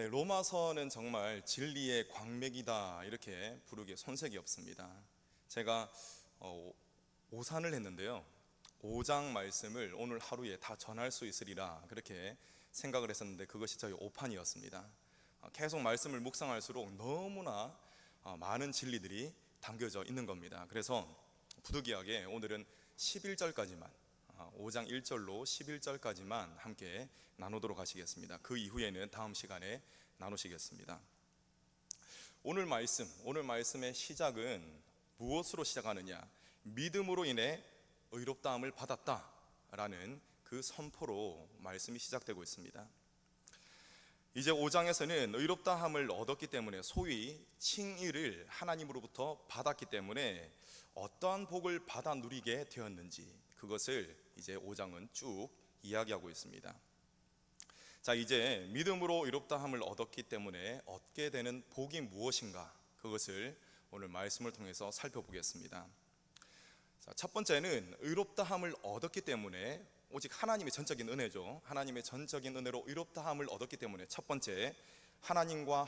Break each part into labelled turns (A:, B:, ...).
A: 네, 로마서는 정말 진리의 광맥이다 이렇게 부르기에 손색이 없습니다. 제가 오산을 했는데요, 5장 말씀을 오늘 하루에 다 전할 수 있으리라 그렇게 생각을 했었는데 그것이 저희 오판이었습니다. 계속 말씀을 묵상할수록 너무나 많은 진리들이 담겨져 있는 겁니다. 그래서 부득이하게 오늘은 11절까지만 5장 1절로 11절까지만 함께 나누도록 하시겠습니다. 그 이후에는 다음 시간에 나누시겠습니다. 오늘 말씀의 시작은 무엇으로 시작하느냐? 믿음으로 인해 의롭다함을 받았다라는 그 선포로 말씀이 시작되고 있습니다. 이제 5장에서는 의롭다함을 얻었기 때문에, 소위 칭의를 하나님으로부터 받았기 때문에 어떠한 복을 받아 누리게 되었는지 그것을 이제 5장은 쭉 이야기하고 있습니다. 자, 이제 믿음으로 의롭다함을 얻었기 때문에 얻게 되는 복이 무엇인가, 그것을 오늘 말씀을 통해서 살펴보겠습니다. 자, 첫 번째는 의롭다함을 얻었기 때문에, 오직 하나님의 전적인 은혜죠. 하나님의 전적인 은혜로 의롭다함을 얻었기 때문에 첫 번째, 하나님과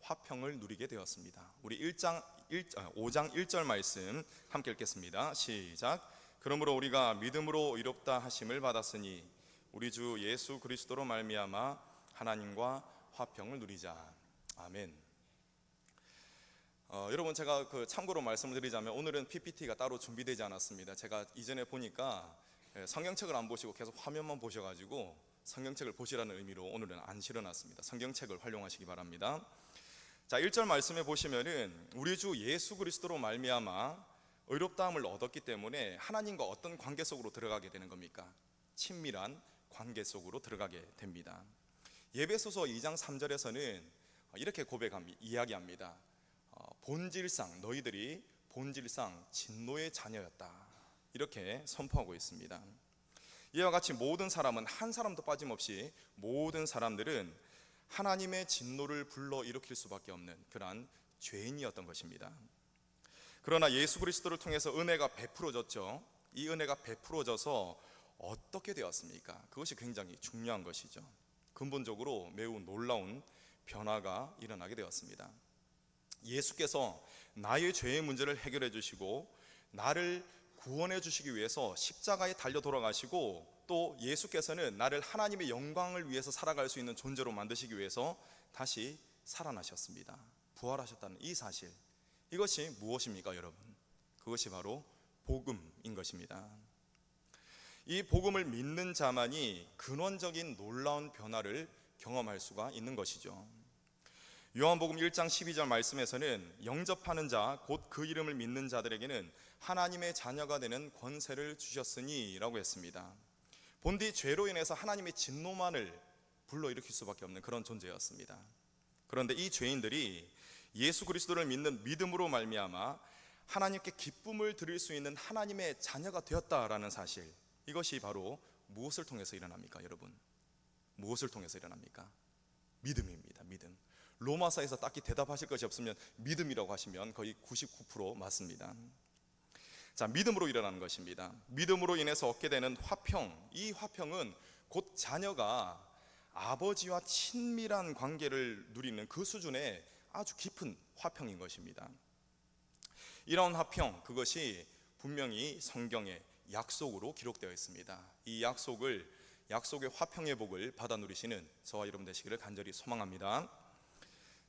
A: 화평을 누리게 되었습니다. 우리 5장 1절 말씀 함께 읽겠습니다. 시작. 그러므로 우리가 믿음으로 의롭다 하심을 받았으니 우리 주 예수 그리스도로 말미암아 하나님과 화평을 누리자. 아멘. 여러분, 제가 참고로 말씀을 드리자면 오늘은 PPT가 따로 준비되지 않았습니다. 제가 이전에 보니까 성경책을 안 보시고 계속 화면만 보셔가지고 성경책을 보시라는 의미로 오늘은 안 실어놨습니다. 성경책을 활용하시기 바랍니다. 자, 1절 말씀에 보시면은 우리 주 예수 그리스도로 말미암아 의롭다함을 얻었기 때문에 하나님과 어떤 관계 속으로 들어가게 되는 겁니까? 친밀한 관계 속으로 들어가게 됩니다. 예배소서 2장 3절에서는 이렇게 이야기합니다. 너희들이 본질상 진노의 자녀였다, 이렇게 선포하고 있습니다. 이와 같이 모든 사람은, 한 사람도 빠짐없이 모든 사람들은 하나님의 진노를 불러일으킬 수밖에 없는 그러한 죄인이었던 것입니다. 그러나 예수 그리스도를 통해서 은혜가 베풀어졌죠. 이 은혜가 베풀어져서 어떻게 되었습니까? 그것이 굉장히 중요한 것이죠. 근본적으로 매우 놀라운 변화가 일어나게 되었습니다. 예수께서 나의 죄의 문제를 해결해 주시고 나를 구원해 주시기 위해서 십자가에 달려 돌아가시고, 또 예수께서는 나를 하나님의 영광을 위해서 살아갈 수 있는 존재로 만드시기 위해서 다시 살아나셨습니다. 부활하셨다는 이 사실, 이것이 무엇입니까, 여러분? 그것이 바로 복음인 것입니다. 이 복음을 믿는 자만이 근원적인 놀라운 변화를 경험할 수가 있는 것이죠. 요한복음 1장 12절 말씀에서는 영접하는 자, 곧 그 이름을 믿는 자들에게는 하나님의 자녀가 되는 권세를 주셨으니 라고 했습니다. 본디 죄로 인해서 하나님의 진노만을 불러일으킬 수밖에 없는 그런 존재였습니다. 그런데 이 죄인들이 예수 그리스도를 믿는 믿음으로 말미암아 하나님께 기쁨을 드릴 수 있는 하나님의 자녀가 되었다라는 사실, 이것이 바로 무엇을 통해서 일어납니까, 여러분? 무엇을 통해서 일어납니까? 믿음입니다. 믿음. 로마서에서 딱히 대답하실 것이 없으면 믿음이라고 하시면 거의 99% 맞습니다. 자, 믿음으로 일어나는 것입니다. 믿음으로 인해서 얻게 되는 화평, 이 화평은 곧 자녀가 아버지와 친밀한 관계를 누리는 그 수준의 아주 깊은 화평인 것입니다. 이런 화평, 그것이 분명히 성경에 약속으로 기록되어 있습니다. 이 약속의 화평의 복을 받아 누리시는 저와 여러분 되시기를 간절히 소망합니다.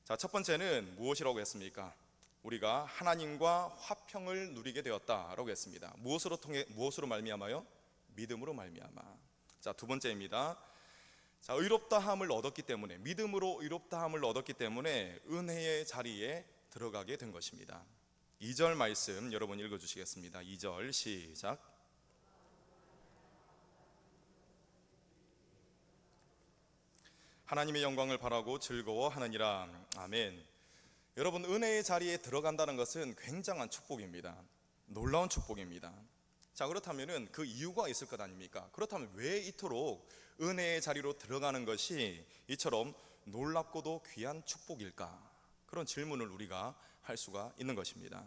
A: 자, 첫 번째는 무엇이라고 했습니까? 우리가 하나님과 화평을 누리게 되었다라고 했습니다. 무엇으로 말미암아요? 믿음으로 말미암아. 자, 두 번째입니다. 자, 의롭다함을 얻었기 때문에, 믿음으로 의롭다함을 얻었기 때문에 은혜의 자리에 들어가게 된 것입니다. 2절 말씀 여러분 읽어주시겠습니다. 2절 시작. 하나님의 영광을 바라고 즐거워하느니라. 아멘. 여러분, 은혜의 자리에 들어간다는 것은 굉장한 축복입니다. 놀라운 축복입니다. 자, 그렇다면 그 이유가 있을 것 아닙니까? 그렇다면 왜 이토록 은혜의 자리로 들어가는 것이 이처럼 놀랍고도 귀한 축복일까? 그런 질문을 우리가 할 수가 있는 것입니다.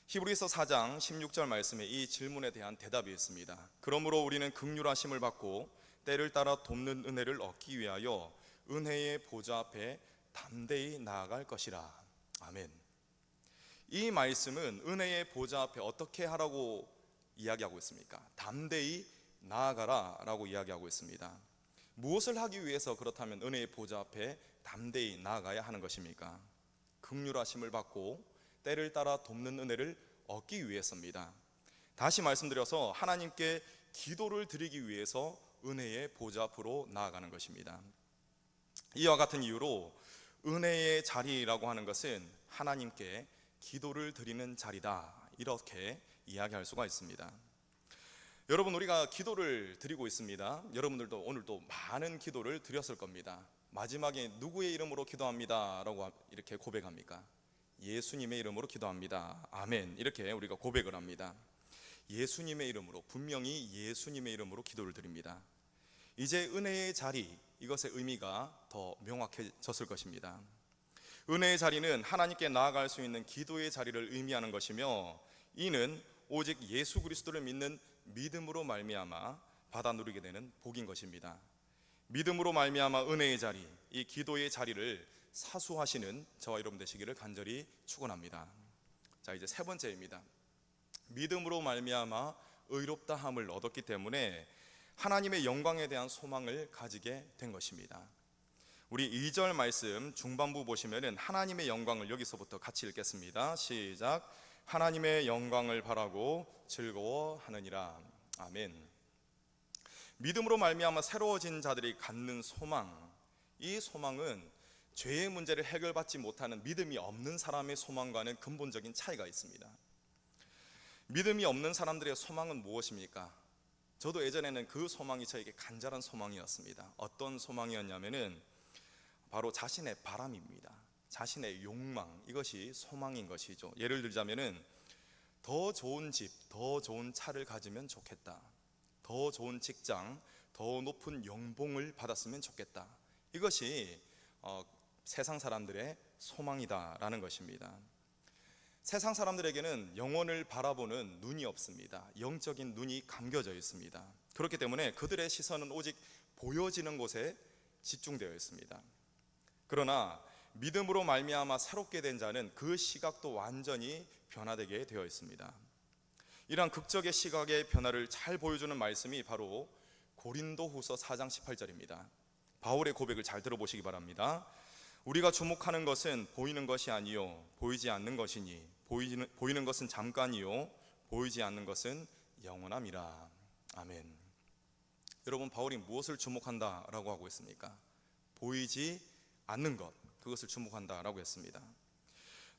A: 히브리서 4장 16절 말씀에 이 질문에 대한 대답이 있습니다. 그러므로 우리는 긍휼하심을 받고 때를 따라 돕는 은혜를 얻기 위하여 은혜의 보좌 앞에 담대히 나아갈 것이라. 아멘. 이 말씀은 은혜의 보좌 앞에 어떻게 하라고 이야기하고 있습니까? 담대히 나아가라 라고 이야기하고 있습니다. 무엇을 하기 위해서 그렇다면 은혜의 보좌 앞에 담대히 나아가야 하는 것입니까? 긍휼하심을 받고 때를 따라 돕는 은혜를 얻기 위해서입니다. 다시 말씀드려서 하나님께 기도를 드리기 위해서 은혜의 보좌 앞으로 나아가는 것입니다. 이와 같은 이유로 은혜의 자리라고 하는 것은 하나님께 기도를 드리는 자리다, 이렇게 이야기할 수가 있습니다. 여러분, 우리가 기도를 드리고 있습니다. 여러분들도 오늘도 많은 기도를 드렸을 겁니다. 마지막에 누구의 이름으로 기도합니다 라고 이렇게 고백합니까? 예수님의 이름으로 기도합니다. 아멘. 이렇게 우리가 고백을 합니다. 예수님의 이름으로, 분명히 예수님의 이름으로 기도를 드립니다. 이제 은혜의 자리, 이것의 의미가 더 명확해졌을 것입니다. 은혜의 자리는 하나님께 나아갈 수 있는 기도의 자리를 의미하는 것이며, 이는 오직 예수 그리스도를 믿는 믿음으로 말미암아 받아 누리게 되는 복인 것입니다. 믿음으로 말미암아 은혜의 자리, 이 기도의 자리를 사수하시는 저와 여러분 되시기를 간절히 축원합니다. 자, 이제 세 번째입니다. 믿음으로 말미암아 의롭다함을 얻었기 때문에 하나님의 영광에 대한 소망을 가지게 된 것입니다. 우리 2절 말씀 중반부 보시면은 하나님의 영광을, 여기서부터 같이 읽겠습니다. 시작. 하나님의 영광을 바라고 즐거워하느니라. 아멘. 믿음으로 말미암아 새로워진 자들이 갖는 소망, 이 소망은 죄의 문제를 해결받지 못하는 믿음이 없는 사람의 소망과는 근본적인 차이가 있습니다. 믿음이 없는 사람들의 소망은 무엇입니까? 저도 예전에는 그 소망이 저에게 간절한 소망이었습니다. 어떤 소망이었냐면은 바로 자신의 바람입니다. 자신의 욕망, 이것이 소망인 것이죠. 예를 들자면은 더 좋은 집, 더 좋은 차를 가지면 좋겠다. 더 좋은 직장, 더 높은 연봉을 받았으면 좋겠다. 이것이 세상 사람들의 소망이다라는 것입니다. 세상 사람들에게는 영혼을 바라보는 눈이 없습니다. 영적인 눈이 감겨져 있습니다. 그렇기 때문에 그들의 시선은 오직 보여지는 곳에 집중되어 있습니다. 그러나 믿음으로 말미암아 새롭게 된 자는 그 시각도 완전히 변화되게 되어 있습니다. 이러한 극적의 시각의 변화를 잘 보여주는 말씀이 바로 고린도후서 4장 18절입니다. 바울의 고백을 잘 들어보시기 바랍니다. 우리가 주목하는 것은 보이는 것이 아니요 보이지 않는 것이니 보이는 것은 잠깐이요 보이지 않는 것은 영원함이라. 아멘. 여러분, 바울이 무엇을 주목한다라고 하고 있습니까? 보이지 않는 것, 그것을 주목한다라고 했습니다.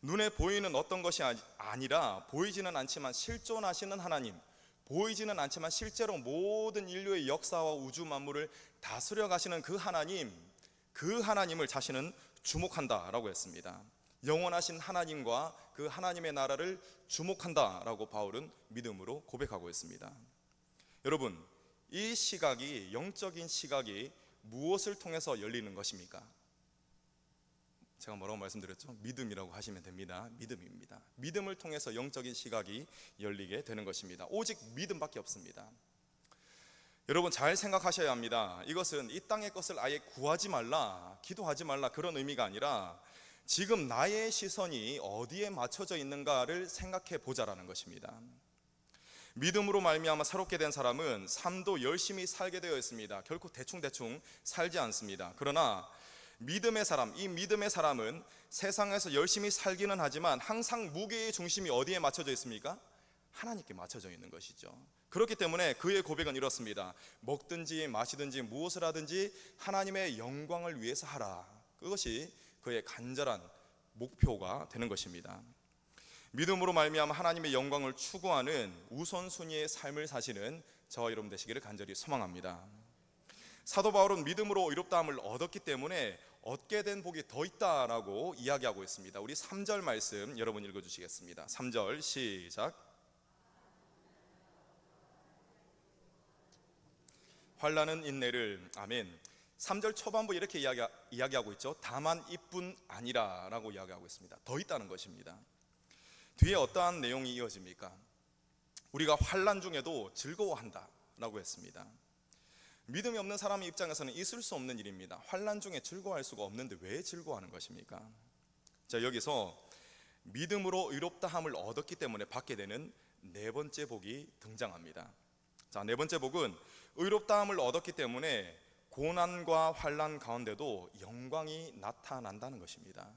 A: 눈에 보이는 어떤 것이 아니라 보이지는 않지만 실존하시는 하나님, 보이지는 않지만 실제로 모든 인류의 역사와 우주 만물을 다스려 가시는 그 하나님을 자신은 주목한다라고 했습니다. 영원하신 하나님과 그 하나님의 나라를 주목한다라고 바울은 믿음으로 고백하고 있습니다. 여러분, 이 시각이, 영적인 시각이 무엇을 통해서 열리는 것입니까? 제가 뭐라고 말씀드렸죠? 믿음이라고 하시면 됩니다. 믿음입니다. 믿음을 통해서 영적인 시각이 열리게 되는 것입니다. 오직 믿음밖에 없습니다. 여러분, 잘 생각하셔야 합니다. 이것은 이 땅의 것을 아예 구하지 말라, 기도하지 말라, 그런 의미가 아니라 지금 나의 시선이 어디에 맞춰져 있는가를 생각해 보자라는 것입니다. 믿음으로 말미암아 새롭게 된 사람은 삶도 열심히 살게 되어 있습니다. 결코 대충 살지 않습니다. 그러나 믿음의 사람, 이 믿음의 사람은 세상에서 열심히 살기는 하지만 항상 무게의 중심이 어디에 맞춰져 있습니까? 하나님께 맞춰져 있는 것이죠. 그렇기 때문에 그의 고백은 이렇습니다. 먹든지 마시든지 무엇을 하든지 하나님의 영광을 위해서 하라. 그것이 그의 간절한 목표가 되는 것입니다. 믿음으로 말미암아 하나님의 영광을 추구하는 우선순위의 삶을 사시는 저와 여러분 되시기를 간절히 소망합니다. 사도 바울은 믿음으로 의롭다함을 얻었기 때문에 얻게 된 복이 더 있다라고 이야기하고 있습니다. 우리 3절 말씀 여러분 읽어주시겠습니다. 3절 시작. 환난은 인내를, 아멘. 3절 초반부 이렇게 이야기하고 있죠. 다만 이뿐 아니라 라고 이야기하고 있습니다. 더 있다는 것입니다. 뒤에 어떠한 내용이 이어집니까? 우리가 환난 중에도 즐거워한다 라고 했습니다. 믿음이 없는 사람의 입장에서는 있을 수 없는 일입니다. 환난 중에 즐거워할 수가 없는데 왜 즐거워하는 것입니까? 자, 여기서 믿음으로 의롭다함을 얻었기 때문에 받게 되는 네 번째 복이 등장합니다. 자, 네 번째 복은 의롭다함을 얻었기 때문에 고난과 환난 가운데도 영광이 나타난다는 것입니다.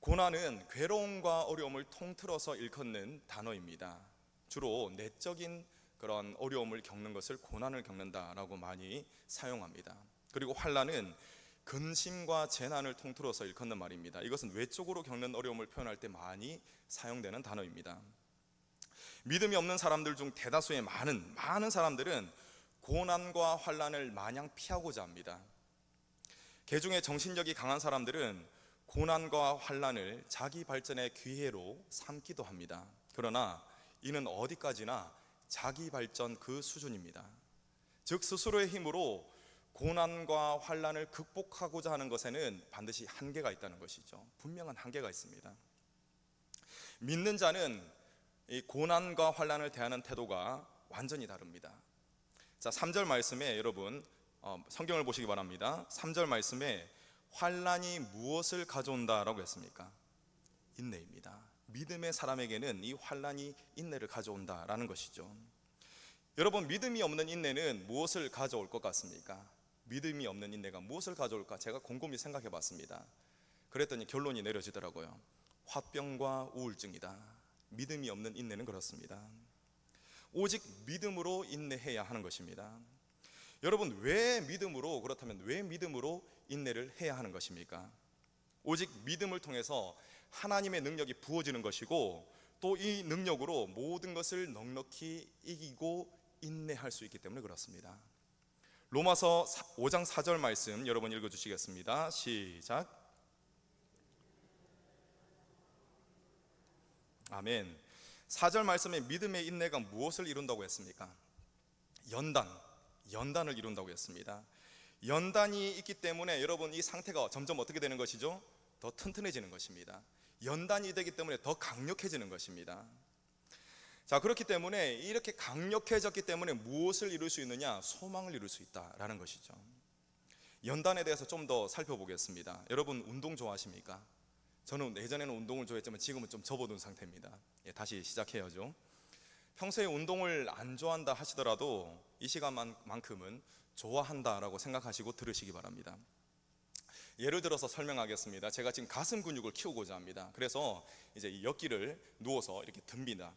A: 고난은 괴로움과 어려움을 통틀어서 일컫는 단어입니다. 주로 내적인 그런 어려움을 겪는 것을 고난을 겪는다라고 많이 사용합니다. 그리고 환난은 근심과 재난을 통틀어서 일컫는 말입니다. 이것은 외적으로 겪는 어려움을 표현할 때 많이 사용되는 단어입니다. 믿음이 없는 사람들 중 대다수의 많은 사람들은 고난과 환난을 마냥 피하고자 합니다. 개중에 정신력이 강한 사람들은 고난과 환난을 자기 발전의 기회로 삼기도 합니다. 그러나 이는 어디까지나 자기 발전 그 수준입니다. 즉 스스로의 힘으로 고난과 환난을 극복하고자 하는 것에는 반드시 한계가 있다는 것이죠. 분명한 한계가 있습니다. 믿는 자는 이 고난과 환난을 대하는 태도가 완전히 다릅니다. 자, 3절 말씀에 여러분 성경을 보시기 바랍니다. 3절 말씀에 환난이 무엇을 가져온다라고 했습니까? 인내입니다. 믿음의 사람에게는 이 환난이 인내를 가져온다라는 것이죠. 여러분, 믿음이 없는 인내는 무엇을 가져올 것 같습니까? 믿음이 없는 인내가 무엇을 가져올까 제가 곰곰이 생각해 봤습니다. 그랬더니 결론이 내려지더라고요. 화병과 우울증이다. 믿음이 없는 인내는 그렇습니다. 오직 믿음으로 인내해야 하는 것입니다. 여러분, 그렇다면 왜 믿음으로 인내를 해야 하는 것입니까? 오직 믿음을 통해서 하나님의 능력이 부어지는 것이고 또 이 능력으로 모든 것을 넉넉히 이기고 인내할 수 있기 때문에 그렇습니다. 로마서 5장 4절 말씀 여러분 읽어주시겠습니다. 시작. 아멘. 4절 말씀에 믿음의 인내가 무엇을 이룬다고 했습니까? 연단을 이룬다고 했습니다. 연단이 있기 때문에 여러분 이 상태가 점점 어떻게 되는 것이죠? 더 튼튼해지는 것입니다. 연단이 되기 때문에 더 강력해지는 것입니다. 자, 그렇기 때문에 이렇게 강력해졌기 때문에 무엇을 이룰 수 있느냐? 소망을 이룰 수 있다라는 것이죠. 연단에 대해서 좀 더 살펴보겠습니다. 여러분 운동 좋아하십니까? 저는 예전에는 운동을 좋아했지만 지금은 좀 접어둔 상태입니다. 다시 시작해야죠. 평소에 운동을 안 좋아한다 하시더라도 이 시간만큼은 좋아한다라고 생각하시고 들으시기 바랍니다. 예를 들어서 설명하겠습니다. 제가 지금 가슴 근육을 키우고자 합니다. 그래서 이제 이 역기를 누워서 이렇게 듭니다.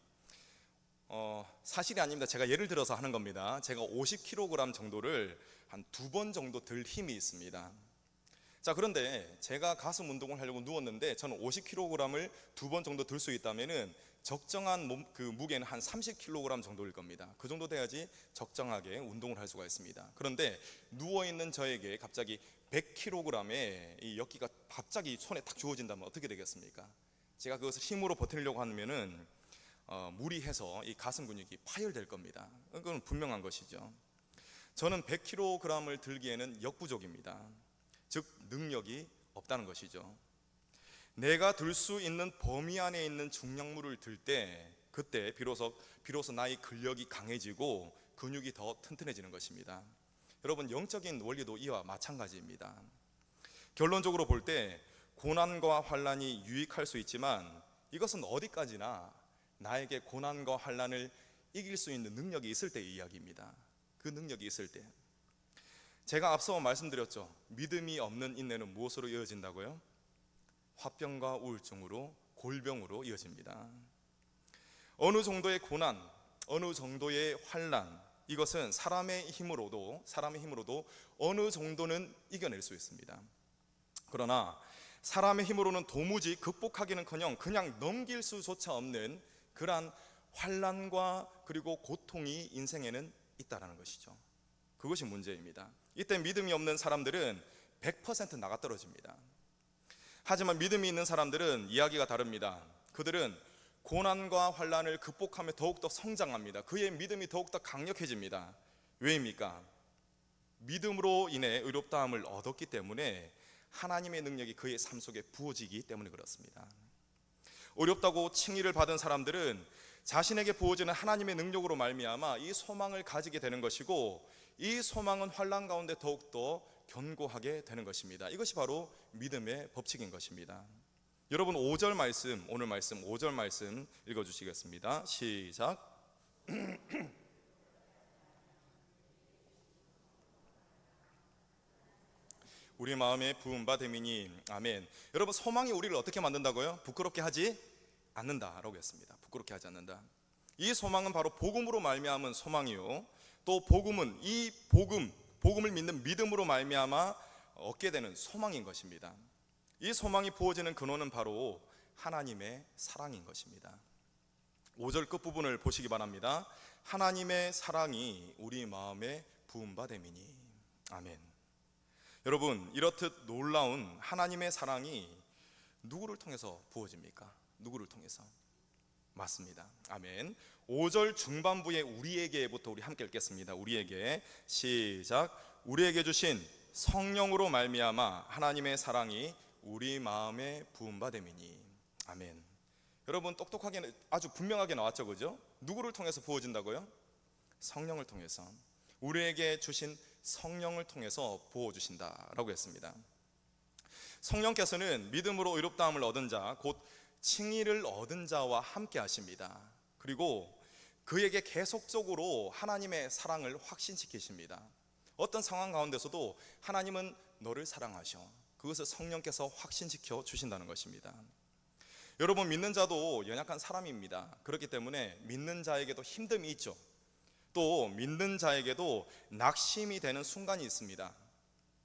A: 사실이 아닙니다. 제가 예를 들어서 하는 겁니다. 제가 50kg 정도를 한 2번 정도 들 힘이 있습니다. 자, 그런데 제가 가슴 운동을 하려고 누웠는데 저는 50kg을 2번 정도 들 수 있다면은 적정한 그 무게는 한 30kg 정도일 겁니다. 그 정도 돼야지 적정하게 운동을 할 수가 있습니다. 그런데 누워있는 저에게 갑자기 100kg의 이 역기가 갑자기 손에 딱 주어진다면 어떻게 되겠습니까? 제가 그것을 힘으로 버티려고 하면은 무리해서 이 가슴 근육이 파열될 겁니다. 그건 분명한 것이죠. 저는 100kg을 들기에는 역부족입니다. 즉 능력이 없다는 것이죠. 내가 들 수 있는 범위 안에 있는 중량물을 들 때 그때 비로소 나의 근력이 강해지고 근육이 더 튼튼해지는 것입니다. 여러분, 영적인 원리도 이와 마찬가지입니다. 결론적으로 볼 때 고난과 환난이 유익할 수 있지만 이것은 어디까지나 나에게 고난과 환난을 이길 수 있는 능력이 있을 때의 이야기입니다. 그 능력이 있을 때. 제가 앞서 말씀드렸죠. 믿음이 없는 인내는 무엇으로 이어진다고요? 화병과 우울증으로, 골병으로 이어집니다. 어느 정도의 고난, 어느 정도의 환난, 이것은 사람의 힘으로도 어느 정도는 이겨낼 수 있습니다. 그러나 사람의 힘으로는 도무지 극복하기는커녕 그냥 넘길 수조차 없는 그러한 환난과 그리고 고통이 인생에는 있다라는 것이죠. 그것이 문제입니다. 이때 믿음이 없는 사람들은 100% 나가떨어집니다. 하지만 믿음이 있는 사람들은 이야기가 다릅니다. 그들은 고난과 환난을 극복하며 더욱더 성장합니다. 그의 믿음이 더욱더 강력해집니다. 왜입니까? 믿음으로 인해 의롭다함을 얻었기 때문에 하나님의 능력이 그의 삶 속에 부어지기 때문에 그렇습니다. 어렵다고 칭의를 받은 사람들은 자신에게 부어지는 하나님의 능력으로 말미암아 이 소망을 가지게 되는 것이고 이 소망은 환난 가운데 더욱더 견고하게 되는 것입니다. 이것이 바로 믿음의 법칙인 것입니다. 여러분 5절 말씀, 오늘 말씀 5절 말씀 읽어주시겠습니다. 시작. 우리 마음에 부은 바 되미니. 아멘. 여러분 소망이 우리를 어떻게 만든다고요? 부끄럽게 하지 않는다라고 했습니다. 부끄럽게 하지 않는다. 이 소망은 바로 복음으로 말미암은 소망이요, 또 복음은 이 복음을 믿는 믿음으로 말미암아 얻게 되는 소망인 것입니다. 이 소망이 부어지는 근원은 바로 하나님의 사랑인 것입니다. 5절 끝부분을 보시기 바랍니다. 하나님의 사랑이 우리 마음에 부은 바 되미니. 아멘. 여러분 이렇듯 놀라운 하나님의 사랑이 누구를 통해서 부어집니까? 누구를 통해서? 맞습니다. 아멘. 5절 중반부에 우리에게부터 우리 함께 읽겠습니다. 우리에게. 시작. 우리에게 주신 성령으로 말미암아 하나님의 사랑이 우리 마음에 부은 바 되미니. 아멘. 여러분 똑똑하게 아주 분명하게 나왔죠, 그죠? 누구를 통해서 부어진다고요? 성령을 통해서. 우리에게 주신 성령을 통해서 부어주신다라고 했습니다. 성령께서는 믿음으로 의롭다함을 얻은 자, 곧 칭의를 얻은 자와 함께 하십니다. 그리고 그에게 계속적으로 하나님의 사랑을 확신시키십니다. 어떤 상황 가운데서도 하나님은 너를 사랑하셔. 그것을 성령께서 확신시켜 주신다는 것입니다. 여러분 믿는 자도 연약한 사람입니다. 그렇기 때문에 믿는 자에게도 힘듦이 있죠. 또 믿는 자에게도 낙심이 되는 순간이 있습니다.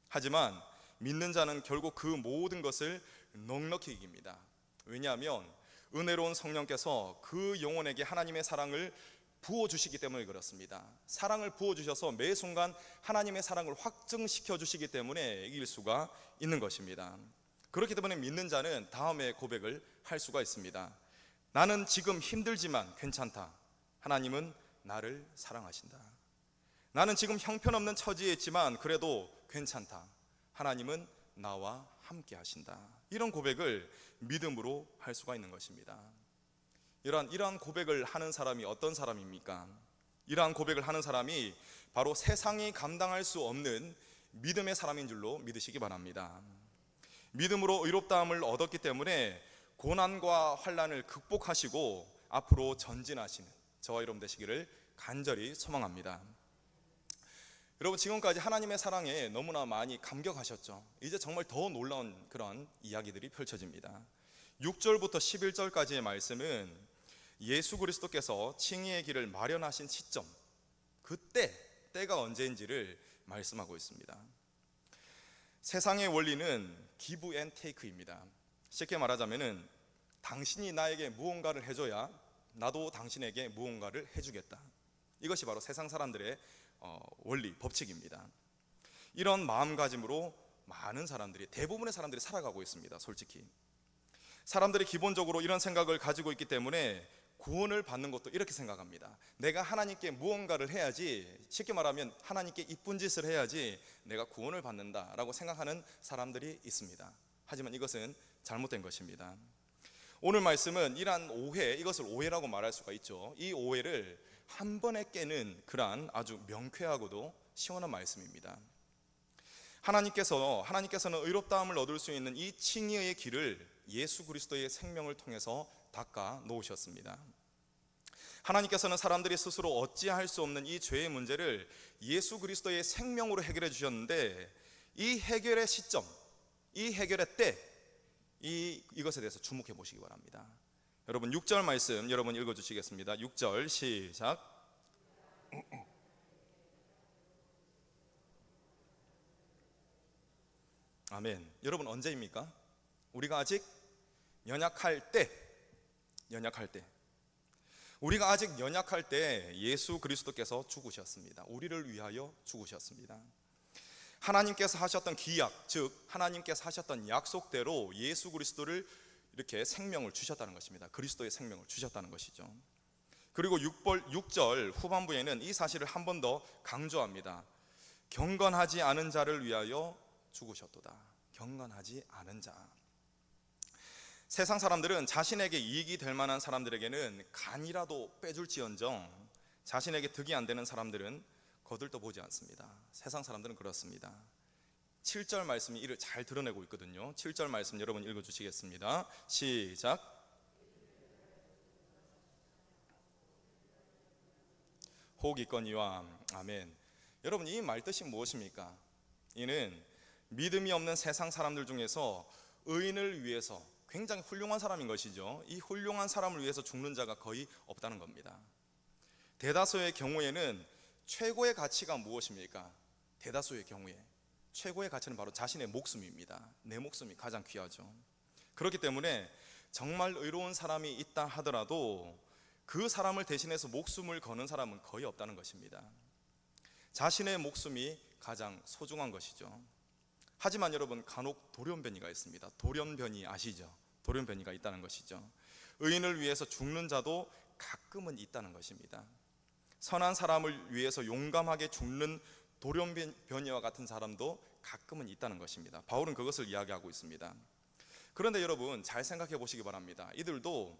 A: 하지만 믿는 자는 결국 그 모든 것을 넉넉히 이깁니다. 왜냐하면 은혜로운 성령께서 그 영혼에게 하나님의 사랑을 부어주시기 때문에 그렇습니다. 사랑을 부어주셔서 매 순간 하나님의 사랑을 확증시켜 주시기 때문에 이길 수가 있는 것입니다. 그렇기 때문에 믿는 자는 다음에 고백을 할 수가 있습니다. 나는 지금 힘들지만 괜찮다. 하나님은 나를 사랑하신다. 나는 지금 형편없는 처지에 있지만 그래도 괜찮다. 하나님은 나와 함께 하신다. 이런 고백을 믿음으로 할 수가 있는 것입니다. 이러한 고백을 하는 사람이 어떤 사람입니까? 이러한 고백을 하는 사람이 바로 세상이 감당할 수 없는 믿음의 사람인 줄로 믿으시기 바랍니다. 믿음으로 의롭다함을 얻었기 때문에 고난과 환난을 극복하시고 앞으로 전진하시는 저와 여러분 되시기를 간절히 소망합니다. 여러분 지금까지 하나님의 사랑에 너무나 많이 감격하셨죠? 이제 정말 더 놀라운 그런 이야기들이 펼쳐집니다. 6절부터 11절까지의 말씀은 예수 그리스도께서 칭의의 길을 마련하신 시점, 때가 언제인지를 말씀하고 있습니다. 세상의 원리는 give and take입니다. 쉽게 말하자면은 당신이 나에게 무언가를 해줘야 나도 당신에게 무언가를 해주겠다. 이것이 바로 세상 사람들의 원리, 법칙입니다. 이런 마음가짐으로 많은 사람들이, 대부분의 사람들이 살아가고 있습니다. 솔직히 사람들이 기본적으로 이런 생각을 가지고 있기 때문에 구원을 받는 것도 이렇게 생각합니다. 내가 하나님께 무언가를 해야지, 쉽게 말하면 하나님께 이쁜 짓을 해야지 내가 구원을 받는다라고 생각하는 사람들이 있습니다. 하지만 이것은 잘못된 것입니다. 오늘 말씀은 이러한 오해, 이것을 오해라고 말할 수가 있죠. 이 오해를 한 번에 깨는 그러한 아주 명쾌하고도 시원한 말씀입니다. 하나님께서는 의롭다함을 얻을 수 있는 이 칭의의 길을 예수 그리스도의 생명을 통해서 닦아 놓으셨습니다. 하나님께서는 사람들이 스스로 어찌할 수 없는 이 죄의 문제를 예수 그리스도의 생명으로 해결해 주셨는데, 이 해결의 시점, 이 해결의 때, 이것에 대해서 주목해 보시기 바랍니다. 여러분 6절 말씀 여러분 읽어 주시겠습니다. 6절 시작. 아멘. 여러분 언제입니까? 우리가 아직 연약할 때, 우리가 아직 연약할 때 예수 그리스도께서 죽으셨습니다. 우리를 위하여 죽으셨습니다. 하나님께서 하셨던 기약, 즉 하나님께서 하셨던 약속대로 예수 그리스도를 이렇게 생명을 주셨다는 것입니다. 그리스도의 생명을 주셨다는 것이죠. 그리고 6절 후반부에는 이 사실을 한 번 더 강조합니다. 경건하지 않은 자를 위하여 죽으셨도다. 경건하지 않은 자. 세상 사람들은 자신에게 이익이 될 만한 사람들에게는 간이라도 빼줄지언정 자신에게 득이 안 되는 사람들은 거들떠보지 않습니다. 세상 사람들은 그렇습니다. 7절 말씀이 이를 잘 드러내고 있거든요. 7절 말씀 여러분 읽어주시겠습니다. 시작. 혹 있거니와. 아멘. 여러분, 이 말뜻이 무엇입니까? 이는 믿음이 없는 세상 사람들 중에서 의인을 위해서 굉장히 훌륭한 사람인 것이죠. 이 훌륭한 사람을 위해서 죽는 자가 거의 없다는 겁니다. 대다수의 경우에는 최고의 가치가 무엇입니까? 대다수의 경우에 최고의 가치는 바로 자신의 목숨입니다. 내 목숨이 가장 귀하죠. 그렇기 때문에 정말 의로운 사람이 있다 하더라도 그 사람을 대신해서 목숨을 거는 사람은 거의 없다는 것입니다. 자신의 목숨이 가장 소중한 것이죠. 하지만 여러분, 간혹 돌연변이가 있습니다. 돌연변이 아시죠? 돌연변이가 있다는 것이죠. 의인을 위해서 죽는 자도 가끔은 있다는 것입니다. 선한 사람을 위해서 용감하게 죽는 돌연변이와 같은 사람도 가끔은 있다는 것입니다. 바울은 그것을 이야기하고 있습니다. 그런데 여러분, 잘 생각해 보시기 바랍니다. 이들도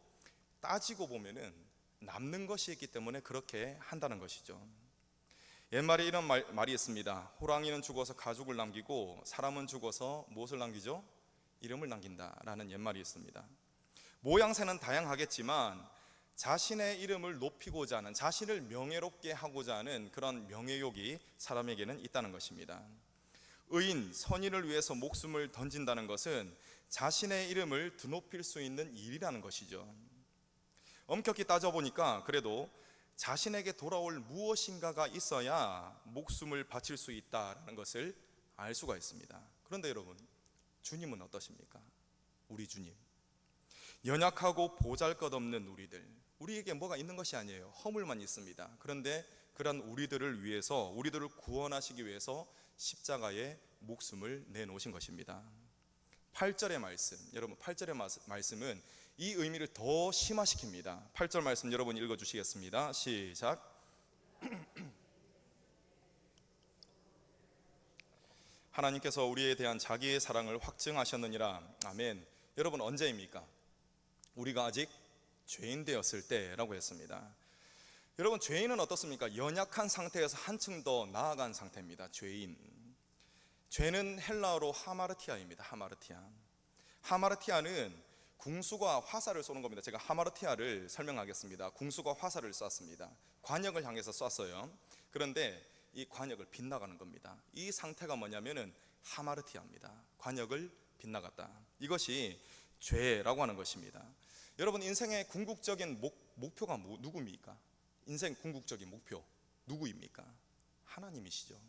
A: 따지고 보면은 남는 것이 있기 때문에 그렇게 한다는 것이죠. 옛말에 이런 말이 있습니다. 호랑이는 죽어서 가죽을 남기고 사람은 죽어서 무엇을 남기죠? 이름을 남긴다라는 옛말이 있습니다. 모양새는 다양하겠지만 자신의 이름을 높이고자 하는, 자신을 명예롭게 하고자 하는 그런 명예욕이 사람에게는 있다는 것입니다. 의인, 선인을 위해서 목숨을 던진다는 것은 자신의 이름을 드높일 수 있는 일이라는 것이죠. 엄격히 따져보니까 그래도 자신에게 돌아올 무엇인가가 있어야 목숨을 바칠 수 있다는 것을 알 수가 있습니다. 그런데 여러분, 주님은 어떠십니까? 우리 주님, 연약하고 보잘것없는 우리에게 뭐가 있는 것이 아니에요. 허물만 있습니다. 그런데 그런 우리들을 위해서, 우리들을 구원하시기 위해서 십자가에 목숨을 내놓으신 것입니다. 8절의 말씀, 여러분 8절의 말씀은 이 의미를 더 심화시킵니다. 8절 말씀 여러분 읽어주시겠습니다. 시작. 하나님께서 우리에 대한 자기의 사랑을 확증하셨느니라. 아멘. 여러분, 언제입니까? 우리가 아직 죄인 되었을 때라고 했습니다. 여러분, 죄인은 어떻습니까? 연약한 상태에서 한층 더 나아간 상태입니다. 죄는 헬라어로 하마르티아입니다. 하마르티아는 궁수가 화살을 쏘는 겁니다. 제가 하마르티아를 설명하겠습니다. 궁수가 화살을 쐈습니다. 관역을 향해서 쐈어요. 그런데 이 관역을 빗나가는 겁니다. 이 상태가 뭐냐면은 하마르티아입니다. 관역을 빗나갔다. 이것이 죄라고 하는 것입니다. 여러분, 인생의 궁극적인 목표가 누구입니까? 인생 궁극적인 목표 누구입니까? 하나님이시죠.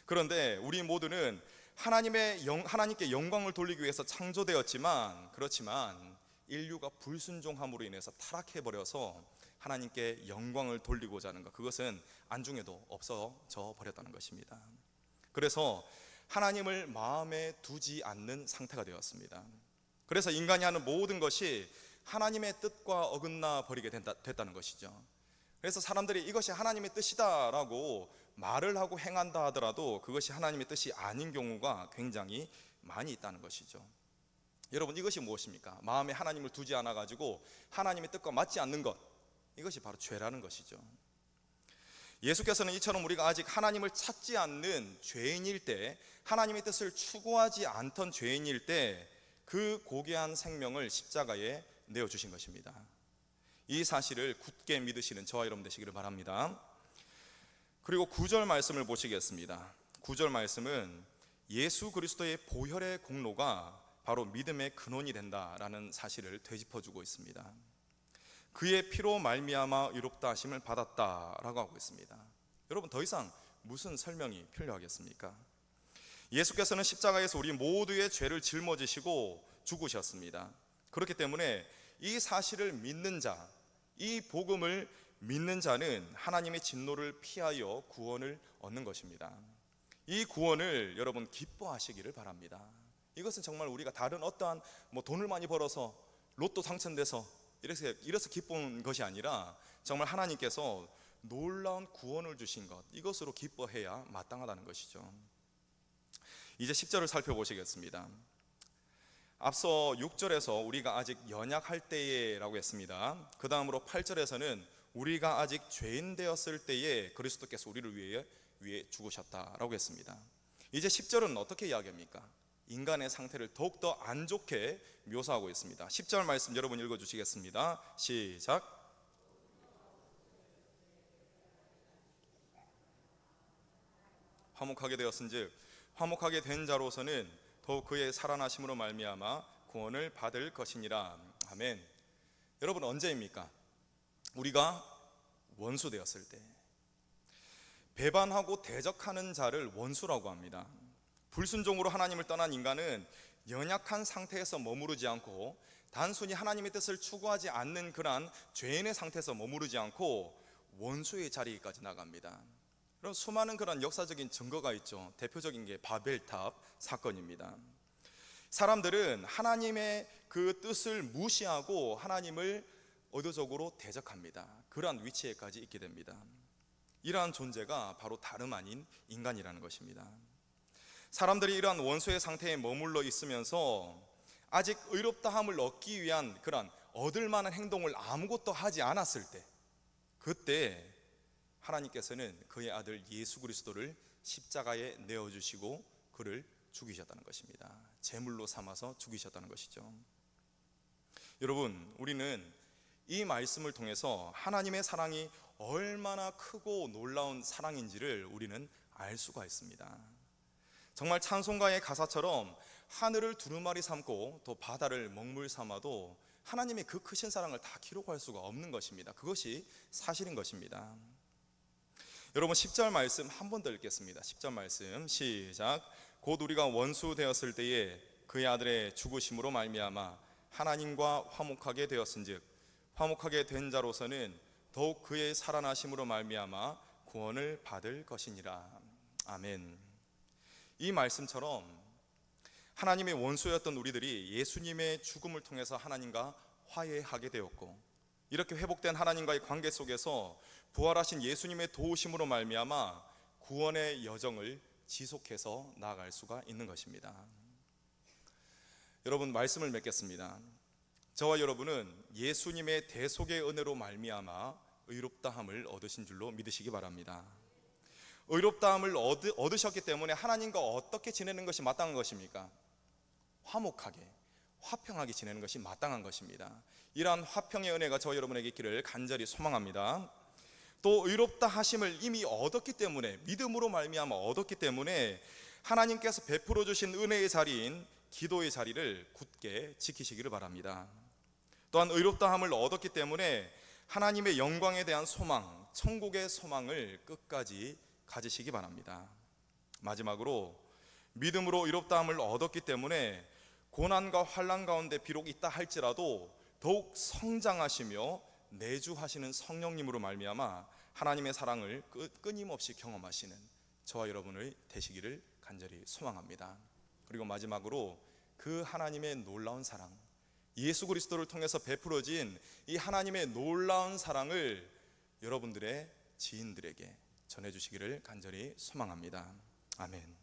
A: 그런데 우리 모두는 하나님께 영광을 돌리기 위해서 창조되었지만, 그렇지만 인류가 불순종함으로 인해서 타락해버려서 하나님께 영광을 돌리고자 하는 것, 그것은 안중에도 없어져 버렸다는 것입니다. 그래서 하나님을 마음에 두지 않는 상태가 되었습니다. 그래서 인간이 하는 모든 것이 하나님의 뜻과 어긋나 버리게 됐다는 것이죠. 그래서 사람들이 이것이 하나님의 뜻이다라고 말을 하고 행한다 하더라도 그것이 하나님의 뜻이 아닌 경우가 굉장히 많이 있다는 것이죠. 여러분, 이것이 무엇입니까? 마음에 하나님을 두지 않아 가지고 하나님의 뜻과 맞지 않는 것, 이것이 바로 죄라는 것이죠. 예수께서는 이처럼 우리가 아직 하나님을 찾지 않는 죄인일 때, 하나님의 뜻을 추구하지 않던 죄인일 때 그 고귀한 생명을 십자가에 내어주신 것입니다. 이 사실을 굳게 믿으시는 저와 여러분 되시기를 바랍니다. 그리고 9절 말씀을 보시겠습니다. 9절 말씀은 예수 그리스도의 보혈의 공로가 바로 믿음의 근원이 된다라는 사실을 되짚어주고 있습니다. 그의 피로 말미암아 의롭다 하심을 받았다라고 하고 있습니다. 여러분, 더 이상 무슨 설명이 필요하겠습니까? 예수께서는 십자가에서 우리 모두의 죄를 짊어지시고 죽으셨습니다. 그렇기 때문에 이 사실을 믿는 자, 이 복음을 믿는 자는 하나님의 진노를 피하여 구원을 얻는 것입니다. 이 구원을 여러분 기뻐하시기를 바랍니다. 이것은 정말 우리가 다른 어떠한 돈을 많이 벌어서 로또 당첨돼서 이래서 기쁜 것이 아니라 정말 하나님께서 놀라운 구원을 주신 것, 이것으로 기뻐해야 마땅하다는 것이죠. 이제 10절을 살펴보시겠습니다. 앞서 6절에서 우리가 아직 연약할 때에 라고 했습니다. 그 다음으로 8절에서는 우리가 아직 죄인 되었을 때에 그리스도께서 우리를 위해 죽으셨다라고 했습니다. 이제 10절은 어떻게 이야기합니까? 인간의 상태를 더욱더 안 좋게 묘사하고 있습니다. 10절 말씀 여러분 읽어주시겠습니다. 시작. 화목하게 되었은즉 화목하게 된 자로서는 더욱 그의 살아나심으로 말미암아 구원을 받을 것이니라. 아멘. 여러분, 언제입니까? 우리가 원수 되었을 때. 배반하고 대적하는 자를 원수라고 합니다. 불순종으로 하나님을 떠난 인간은 연약한 상태에서 머무르지 않고 단순히 하나님의 뜻을 추구하지 않는 그러한 죄인의 상태에서 머무르지 않고 원수의 자리까지 나갑니다. 그럼 수많은 그런 역사적인 증거가 있죠. 대표적인 게 바벨탑 사건입니다. 사람들은 하나님의 그 뜻을 무시하고 하나님을 의도적으로 대적합니다. 그러한 위치에까지 있게 됩니다. 이러한 존재가 바로 다름 아닌 인간이라는 것입니다. 사람들이 이러한 원수의 상태에 머물러 있으면서 아직 의롭다함을 얻기 위한 그런 얻을 만한 행동을 아무것도 하지 않았을 때, 그때 하나님께서는 그의 아들 예수 그리스도를 십자가에 내어주시고 그를 죽이셨다는 것입니다. 제물로 삼아서 죽이셨다는 것이죠. 여러분, 우리는 이 말씀을 통해서 하나님의 사랑이 얼마나 크고 놀라운 사랑인지를 우리는 알 수가 있습니다. 정말 찬송가의 가사처럼 하늘을 두루마리 삼고 또 바다를 먹물 삼아도 하나님의 그 크신 사랑을 다 기록할 수가 없는 것입니다. 그것이 사실인 것입니다. 여러분, 10절 말씀 한 번 더 읽겠습니다. 10절 말씀 시작. 곧 우리가 원수 되었을 때에 그의 아들의 죽으심으로 말미암아 하나님과 화목하게 되었은즉 화목하게 된 자로서는 더욱 그의 살아나심으로 말미암아 구원을 받을 것이니라. 아멘. 이 말씀처럼 하나님의 원수였던 우리들이 예수님의 죽음을 통해서 하나님과 화해하게 되었고, 이렇게 회복된 하나님과의 관계 속에서 부활하신 예수님의 도우심으로 말미암아 구원의 여정을 지속해서 나아갈 수가 있는 것입니다. 여러분, 말씀을 맺겠습니다. 저와 여러분은 예수님의 대속의 은혜로 말미암아 의롭다함을 얻으신 줄로 믿으시기 바랍니다. 의롭다함을 얻으셨기 때문에 하나님과 어떻게 지내는 것이 마땅한 것입니까? 화목하게, 화평하게 지내는 것이 마땅한 것입니다. 이러한 화평의 은혜가 저와 여러분에게 있기를 간절히 소망합니다. 또 의롭다 하심을 이미 얻었기 때문에, 믿음으로 말미암아 얻었기 때문에 하나님께서 베풀어 주신 은혜의 자리인 기도의 자리를 굳게 지키시기를 바랍니다. 또한 의롭다함을 얻었기 때문에 하나님의 영광에 대한 소망, 천국의 소망을 끝까지 가지시기 바랍니다. 마지막으로 믿음으로 의롭다함을 얻었기 때문에 고난과 환난 가운데 비록 있다 할지라도 더욱 성장하시며 내주하시는 성령님으로 말미암아 하나님의 사랑을 끊임없이 경험하시는 저와 여러분의 되시기를 간절히 소망합니다. 그리고 마지막으로 그 하나님의 놀라운 사랑, 예수 그리스도를 통해서 베풀어진 이 하나님의 놀라운 사랑을 여러분들의 지인들에게 전해주시기를 간절히 소망합니다. 아멘.